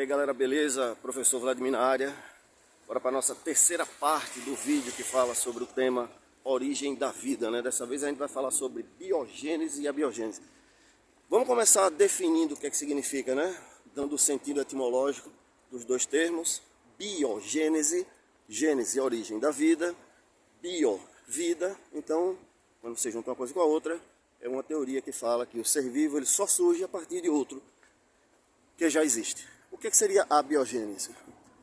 E aí galera, beleza? Professor Vladimir na área. Bora para a nossa terceira parte do vídeo que fala sobre o tema origem da vida, né? Dessa vez a gente vai falar sobre biogênese e abiogênese. Vamos começar definindo o que é que significa, né? Dando o sentido etimológico dos dois termos. Biogênese, gênese, origem da vida. Bio, vida. Então, quando você junta uma coisa com a outra, é uma teoria que fala que o ser vivo ele só surge a partir de outro que já existe. O que seria a biogênese?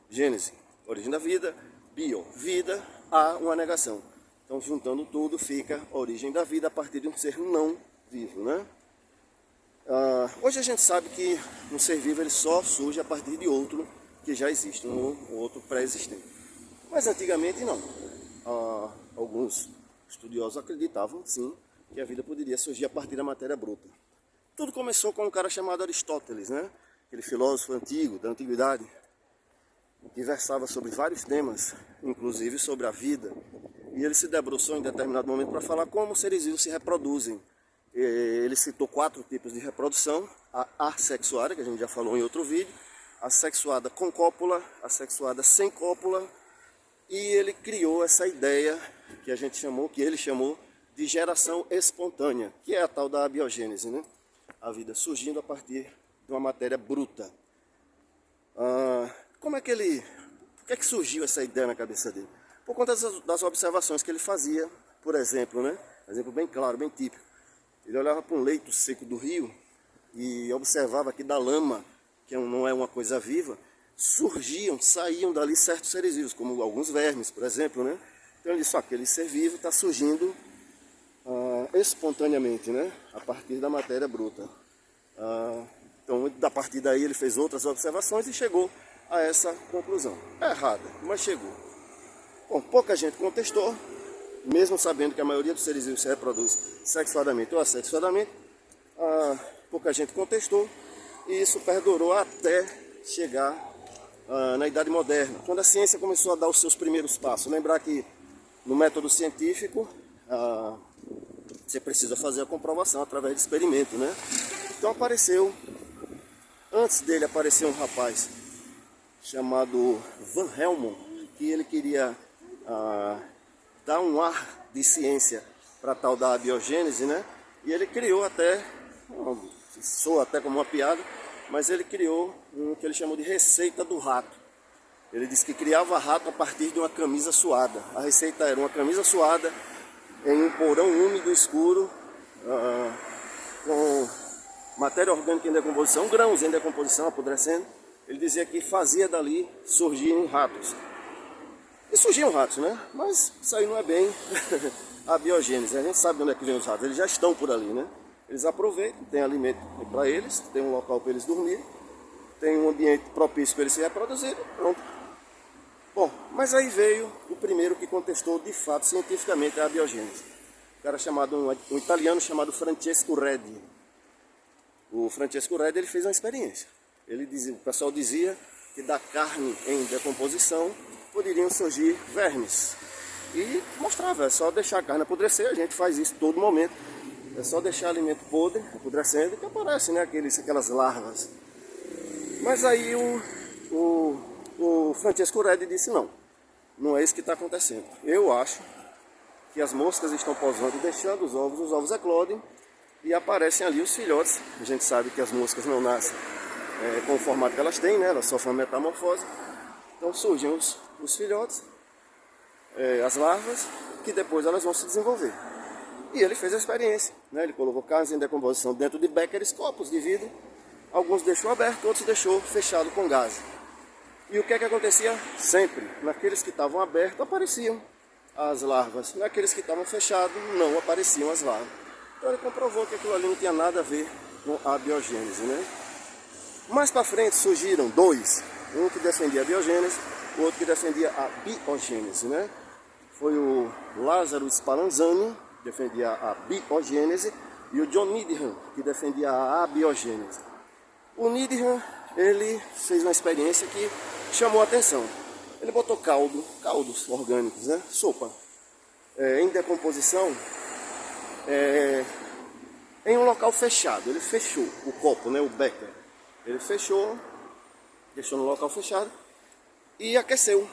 Gênese, origem da vida, bio, vida, a uma negação. Então, juntando tudo, fica a origem da vida a partir de um ser não vivo, né? Hoje a gente sabe que um ser vivo ele só surge a partir de outro que já existe, um outro pré-existente. Mas antigamente não. Alguns estudiosos acreditavam, sim, que a vida poderia surgir a partir da matéria bruta. Tudo começou com um cara chamado Aristóteles, né? Aquele filósofo antigo, da antiguidade, que versava sobre vários temas, inclusive sobre a vida. E ele se debruçou em determinado momento para falar como os seres vivos se reproduzem. Ele citou 4 tipos de reprodução: a assexuada, que a gente já falou em outro vídeo, a sexuada com cópula, a sexuada sem cópula, e ele criou essa ideia que ele chamou de geração espontânea, que é a tal da abiogênese, né? A vida surgindo a partir de uma matéria bruta. Por que é que surgiu essa ideia na cabeça dele? Por conta das observações que ele fazia, por exemplo, né? Exemplo bem claro, bem típico. Ele olhava para um leito seco do rio e observava que da lama, que não é uma coisa viva, saíam dali certos seres vivos, como alguns vermes, por exemplo, né? Então ele disse, aquele ser vivo está surgindo espontaneamente, né? A partir da matéria bruta. Então, a partir daí ele fez outras observações e chegou a essa conclusão. É errada, mas chegou. Bom, pouca gente contestou, mesmo sabendo que a maioria dos seres vivos se reproduz sexuadamente ou assexuadamente. Pouca gente contestou e isso perdurou até chegar na Idade Moderna, quando a ciência começou a dar os seus primeiros passos. Lembrar que no método científico você precisa fazer a comprovação através de experimento, né? Então antes dele apareceu um rapaz chamado Van Helmont, que ele queria dar um ar de ciência para tal da abiogênese, né? E ele criou soa até como uma piada, mas ele criou o que ele chamou de receita do rato. Ele disse que criava rato a partir de uma camisa suada. A receita era uma camisa suada em um porão úmido escuro, com matéria orgânica em decomposição, grãos em decomposição, apodrecendo. Ele dizia que fazia dali surgirem ratos. E surgiam ratos, né? Mas isso aí não é bem a biogênese. A gente sabe de onde é que vem os ratos, eles já estão por ali, né? Eles aproveitam, tem alimento para eles, tem um local para eles dormirem, tem um ambiente propício para eles se reproduzirem, pronto. Bom, mas aí veio o primeiro que contestou de fato cientificamente a biogênese. Um italiano chamado Francesco Redi. O Francesco Redi ele fez uma experiência. O pessoal dizia que da carne em decomposição poderiam surgir vermes. E mostrava, é só deixar a carne apodrecer, a gente faz isso todo momento. É só deixar alimento podre, apodrecendo, que aparecem, né, aquelas larvas. Mas aí o Francesco Redi disse, não é isso que está acontecendo. Eu acho que as moscas estão posando, deixando os ovos eclodem e aparecem ali os filhotes. A gente sabe que as moscas não nascem com o formato que elas têm, né? Elas sofrem uma metamorfose. Então surgem os filhotes, as larvas, que depois elas vão se desenvolver. E ele fez a experiência, né? Ele colocou carnes em decomposição dentro de béqueres, copos de vidro. Alguns deixou aberto, outros deixou fechado com gás. E o que é que acontecia? Sempre, naqueles que estavam abertos apareciam as larvas. Naqueles que estavam fechados não apareciam as larvas. Então ele comprovou que aquilo ali não tinha nada a ver com a biogênese, né? Mais para frente surgiram 2, um que defendia a biogênese, o outro que defendia a biogênese, né? Foi o Lázaro Spallanzani, que defendia a biogênese, e o John Needham, que defendia a abiogênese. O Needham, ele fez uma experiência que chamou a atenção. Ele botou caldos orgânicos, né? Sopa, em decomposição, em um local fechado. Ele fechou o copo, né? O becker. Ele fechou deixou no local fechado e aqueceu,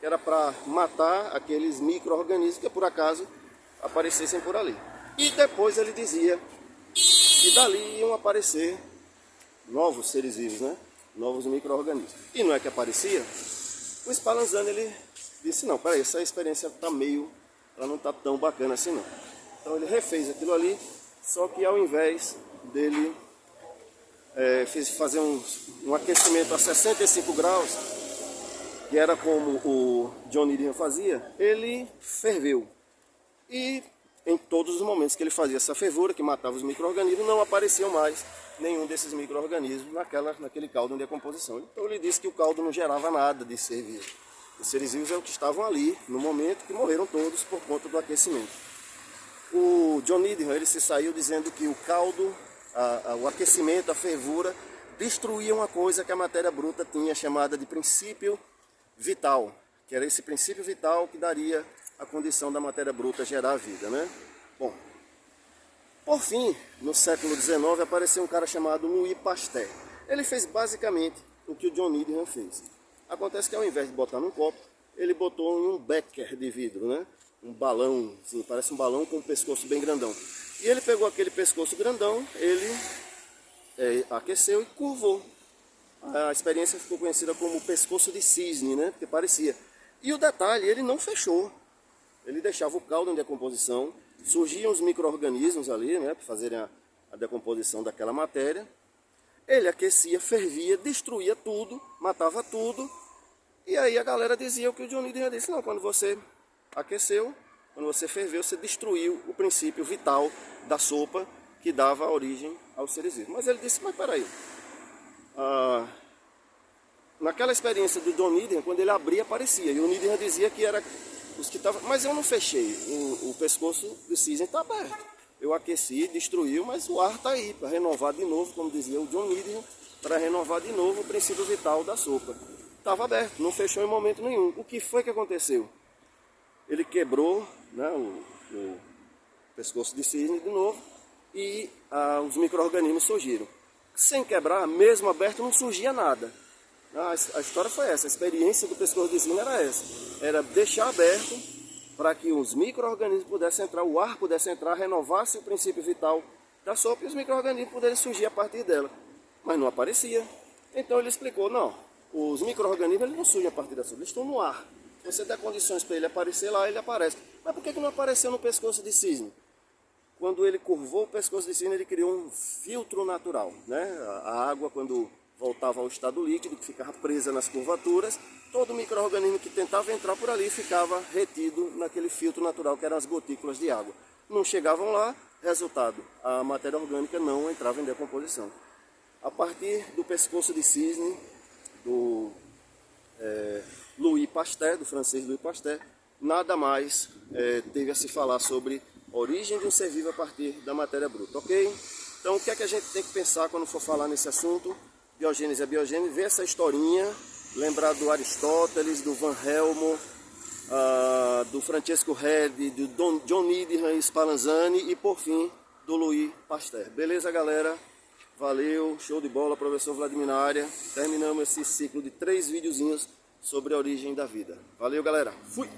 que era para matar aqueles micro-organismos que por acaso aparecessem por ali. E depois ele dizia que dali iam aparecer novos seres vivos, né? Novos micro-organismos. E não é que aparecia? O Spallanzani, ele disse, não, peraí, essa experiência tá meio, ela não tá tão bacana assim não. Então ele refez aquilo ali, só que ao invés dele fazer um aquecimento a 65 graus, que era como o John Needham fazia, ele ferveu. E em todos os momentos que ele fazia essa fervura, que matava os micro-organismos, não apareciam mais nenhum desses micro-organismos naquele caldo em decomposição. Então ele disse que o caldo não gerava nada de ser vivo. Os seres vivos eram os que estavam ali no momento, que morreram todos por conta do aquecimento. O John Needham, ele se saiu dizendo que o caldo, o aquecimento, a fervura, destruía uma coisa que a matéria bruta tinha, chamada de princípio vital, que era esse princípio vital que daria a condição da matéria bruta gerar a vida, né? Bom, por fim, no século XIX, apareceu um cara chamado Louis Pasteur. Ele fez basicamente o que o John Needham fez. Acontece que ao invés de botar num copo, ele botou em um becker de vidro, né? Um balão, assim, parece um balão com um pescoço bem grandão. E ele pegou aquele pescoço grandão, ele aqueceu e curvou. A experiência ficou conhecida como pescoço de cisne, né? Porque parecia. E o detalhe, ele não fechou. Ele deixava o caldo em decomposição, surgiam os micro-organismos ali, né? Para fazerem a decomposição daquela matéria. Ele aquecia, fervia, destruía tudo, matava tudo. E aí a galera dizia o que o John Needham disse, não, quando você aqueceu, quando você ferveu, você destruiu o princípio vital da sopa que dava origem aos seres vivos. Mas ele disse, mas peraí, naquela experiência do John Needham, quando ele abria, aparecia. E o Needham dizia que era os que estavam... Mas eu não fechei, o pescoço do cisne está aberto. Eu aqueci, destruiu, mas o ar está aí, para renovar de novo, como dizia o John Needham, para renovar de novo o princípio vital da sopa. Estava aberto, não fechou em momento nenhum. O que foi que aconteceu? Ele quebrou, né, o pescoço de cisne de novo e os micro-organismos surgiram. Sem quebrar, mesmo aberto, não surgia nada. A história foi essa, a experiência do pescoço de cisne era essa. Era deixar aberto para que os micro-organismos pudessem entrar, o ar pudesse entrar, renovasse o princípio vital da sopa e os micro-organismos pudessem surgir a partir dela. Mas não aparecia. Então ele explicou, não, os micro-organismos não surgem a partir da sopa, eles estão no ar. Se você der condições para ele aparecer lá, ele aparece. Mas por que não apareceu no pescoço de cisne? Quando ele curvou o pescoço de cisne, ele criou um filtro natural, né? A água, quando voltava ao estado líquido, que ficava presa nas curvaturas, todo micro-organismo que tentava entrar por ali ficava retido naquele filtro natural, que eram as gotículas de água. Não chegavam lá, resultado, a matéria orgânica não entrava em decomposição. A partir do pescoço de cisne, do Louis Pasteur, do francês Louis Pasteur, nada mais teve a se falar sobre a origem de um ser vivo a partir da matéria bruta, ok? Então o que é que a gente tem que pensar quando for falar nesse assunto? Biogênese é biogênese, ver essa historinha, lembrar do Aristóteles, do Van Helmont, do Francesco Redi, do John Needham e Spallanzani e por fim do Louis Pasteur. Beleza, galera? Valeu, show de bola, professor Vladimir na área. Terminamos esse ciclo de 3 videozinhos sobre a origem da vida. Valeu, galera. Fui!